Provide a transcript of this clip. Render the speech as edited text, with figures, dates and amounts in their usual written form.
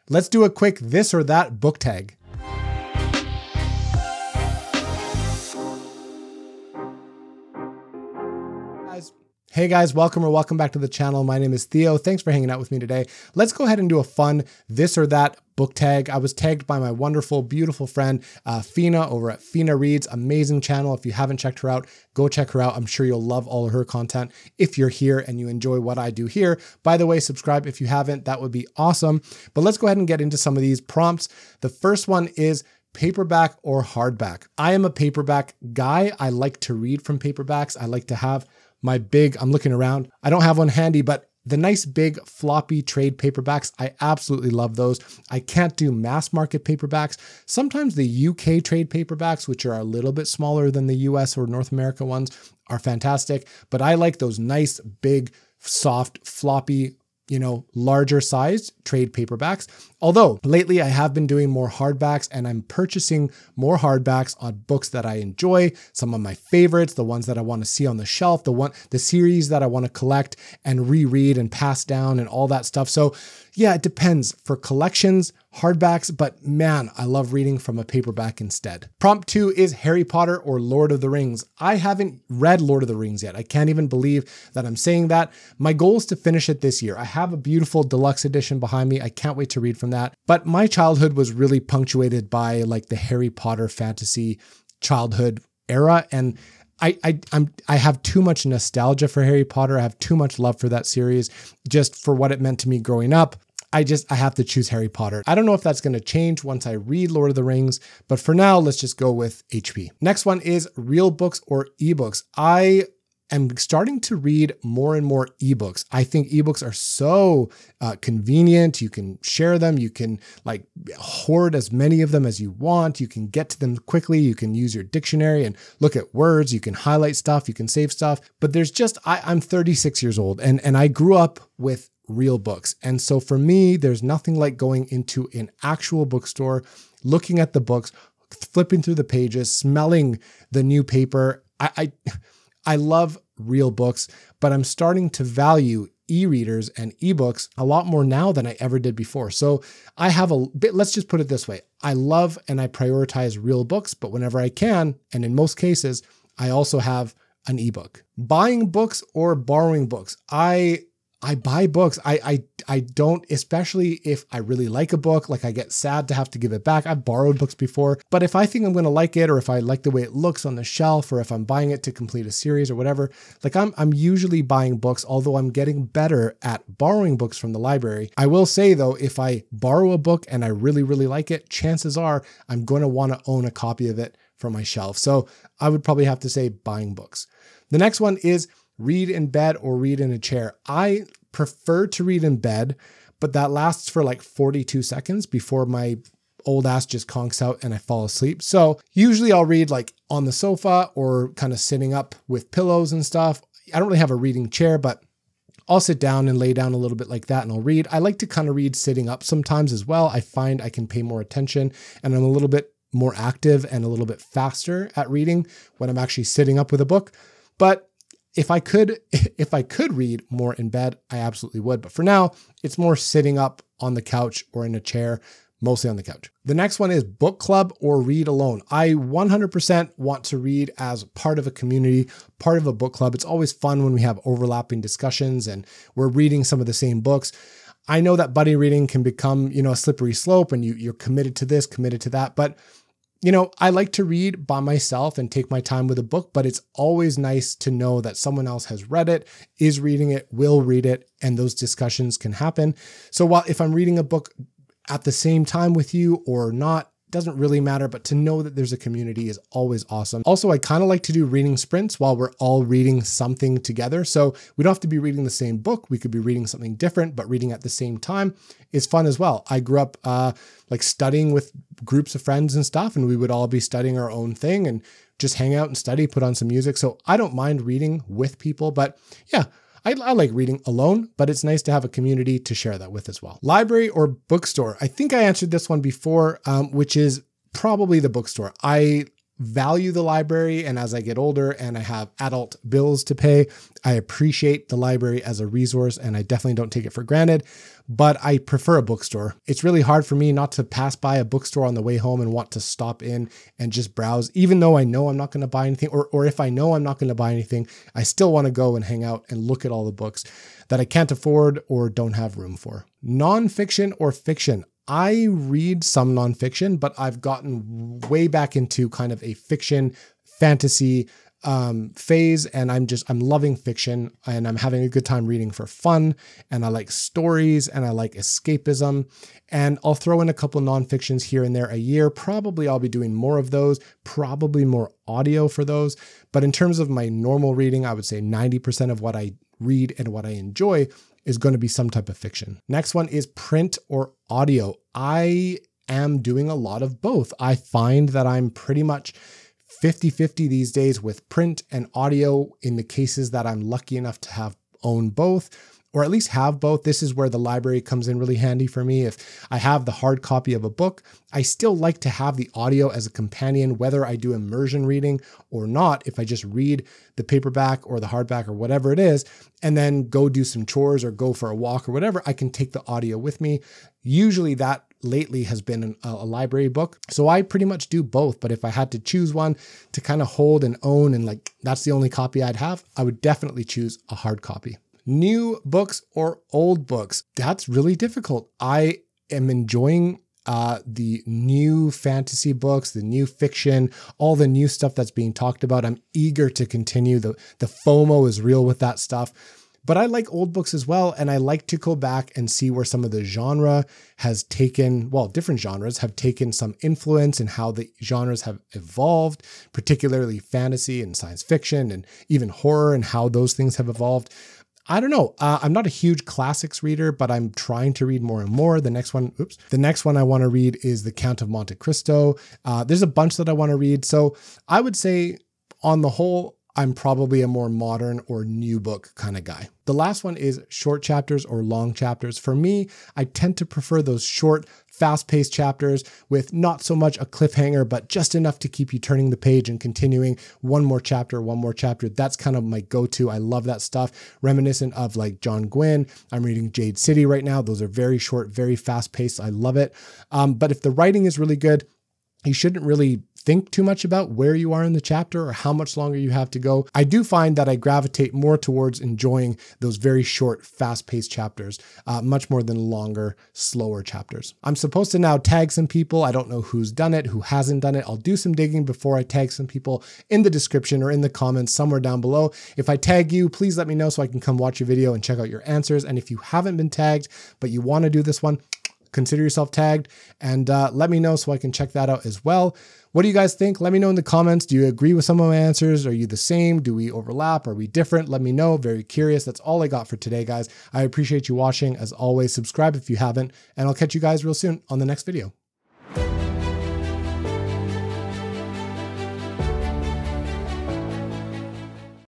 Let's do a quick this or that book tag. Hey guys, welcome back to the channel. My name is Theo. Thanks for hanging out with me today. Let's go ahead and do a fun this or that book tag. I was tagged by my wonderful, beautiful friend, Fina over at Fina Reads. Amazing channel. If you haven't checked her out, go check her out. I'm sure you'll love all of her content if you're here and you enjoy what I do here. By the way, subscribe if you haven't. That would be awesome. But let's go ahead and get into some of these prompts. The first one is paperback or hardback. I am a paperback guy. I like to read from paperbacks. I like to have my big, I'm looking around, I don't have one handy, but the nice big floppy trade paperbacks, I absolutely love those. I can't do mass market paperbacks. Sometimes the UK trade paperbacks, which are a little bit smaller than the US or North America ones, are fantastic, but I like those nice, big, soft, floppy, larger sized trade paperbacks. Although lately I have been doing more hardbacks and I'm purchasing more hardbacks on books that I enjoy, some of my favorites, the ones that I want to see on the shelf, the series that I want to collect and reread and pass down and all that stuff. So yeah, it depends. For collections, hardbacks, but man, I love reading from a paperback instead. Prompt 2 is Harry Potter or Lord of the Rings. I haven't read Lord of the Rings yet. I can't even believe that I'm saying that. My goal is to finish it this year. I have a beautiful deluxe edition behind me. I can't wait to read from that. But my childhood was really punctuated by like the Harry Potter fantasy childhood era. And I have too much nostalgia for Harry Potter. I have too much love for that series just for what it meant to me growing up. I have to choose Harry Potter. I don't know if that's going to change once I read Lord of the Rings, but for now, let's just go with HP. Next one is real books or ebooks. I am starting to read more and more ebooks. I think ebooks are so convenient. You can share them. You can like hoard as many of them as you want. You can get to them quickly. You can use your dictionary and look at words. You can highlight stuff. You can save stuff. But there's just, I'm 36 years old and I grew up with real books. And so for me, there's nothing like going into an actual bookstore, looking at the books, flipping through the pages, smelling the new paper. I love real books, but I'm starting to value e-readers and ebooks a lot more now than I ever did before. So I have a bit, let's just put it this way. I love and I prioritize real books, but whenever I can, and in most cases, I also have an ebook. Buying books or borrowing books. I buy books. I don't, especially if I really like a book, like I get sad to have to give it back. I've borrowed books before, but if I think I'm going to like it, or if I like the way it looks on the shelf, or if I'm buying it to complete a series or whatever, like I'm usually buying books, although I'm getting better at borrowing books from the library. I will say though, if I borrow a book and I really, really like it, chances are I'm going to want to own a copy of it for my shelf. So I would probably have to say buying books. The next one is read in bed or read in a chair. I prefer to read in bed, but that lasts for like 42 seconds before my old ass just conks out and I fall asleep. So usually I'll read like on the sofa or kind of sitting up with pillows and stuff. I don't really have a reading chair, but I'll sit down and lay down a little bit like that and I'll read. I like to kind of read sitting up sometimes as well. I find I can pay more attention and I'm a little bit more active and a little bit faster at reading when I'm actually sitting up with a book. But if I could read more in bed, I absolutely would. But for now, it's more sitting up on the couch or in a chair, mostly on the couch. The next one is book club or read alone. I 100% want to read as part of a community, part of a book club. It's always fun when we have overlapping discussions and we're reading some of the same books. I know that buddy reading can become, a slippery slope and you're committed to this, committed to that. But I like to read by myself and take my time with a book, but it's always nice to know that someone else has read it, is reading it, will read it, and those discussions can happen. So while if I'm reading a book at the same time with you or not, doesn't really matter, but to know that there's a community is always awesome. Also, I kind of like to do reading sprints while we're all reading something together. So we don't have to be reading the same book. We could be reading something different, but reading at the same time is fun as well. I grew up like studying with groups of friends and stuff, and we would all be studying our own thing and just hang out and study, put on some music. So I don't mind reading with people, but yeah, I like reading alone, but it's nice to have a community to share that with as well. Library or bookstore? I think I answered this one before, which is probably the bookstore. I value the library, and as I get older and I have adult bills to pay, I appreciate the library as a resource, and I definitely don't take it for granted, but I prefer a bookstore. It's really hard for me not to pass by a bookstore on the way home and want to stop in and just browse, even though I know I'm not going to buy anything, or if I know I'm not going to buy anything, I still want to go and hang out and look at all the books that I can't afford or don't have room for. Nonfiction or fiction? I read some nonfiction, but I've gotten way back into kind of a fiction fantasy phase, and I'm loving fiction, and I'm having a good time reading for fun, and I like stories, and I like escapism, and I'll throw in a couple nonfictions here and there a year. Probably I'll be doing more of those, probably more audio for those, but in terms of my normal reading, I would say 90% of what I read and what I enjoy is going to be some type of fiction. Next one is print or audio. I am doing a lot of both. I find that I'm pretty much 50-50 these days with print and audio in the cases that I'm lucky enough to own both, or at least have both. This is where the library comes in really handy for me. If I have the hard copy of a book, I still like to have the audio as a companion, whether I do immersion reading or not. If I just read the paperback or the hardback or whatever it is, and then go do some chores or go for a walk or whatever, I can take the audio with me. Usually that lately has been a library book. So I pretty much do both. But if I had to choose one to kind of hold and own, and like that's the only copy I'd have, I would definitely choose a hard copy. New books or old books? That's really difficult. I am enjoying the new fantasy books, the new fiction, all the new stuff that's being talked about. I'm eager to continue. The FOMO is real with that stuff. But I like old books as well, and I like to go back and see where some of the genre has taken, well, different genres have taken some influence in how the genres have evolved, particularly fantasy and science fiction and even horror and how those things have evolved. I don't know. I'm not a huge classics reader, but I'm trying to read more and more. The next one I want to read is The Count of Monte Cristo. There's a bunch that I want to read. So I would say on the whole, I'm probably a more modern or new book kind of guy. The last one is short chapters or long chapters. For me, I tend to prefer those short, fast-paced chapters with not so much a cliffhanger, but just enough to keep you turning the page and continuing one more chapter. That's kind of my go-to. I love that stuff. Reminiscent of like John Gwynne. I'm reading Jade City right now. Those are very short, very fast-paced. I love it. But if the writing is really good, you shouldn't really think too much about where you are in the chapter or how much longer you have to go. I do find that I gravitate more towards enjoying those very short, fast-paced chapters, much more than longer, slower chapters. I'm supposed to now tag some people. I don't know who's done it, who hasn't done it. I'll do some digging before I tag some people in the description or in the comments somewhere down below. If I tag you, please let me know so I can come watch your video and check out your answers. And if you haven't been tagged, but you want to do this one, consider yourself tagged and let me know so I can check that out as well. What do you guys think? Let me know in the comments. Do you agree with some of my answers? Are you the same? Do we overlap? Are we different? Let me know. Very curious. That's all I got for today, guys. I appreciate you watching. As always, subscribe if you haven't, and I'll catch you guys real soon on the next video.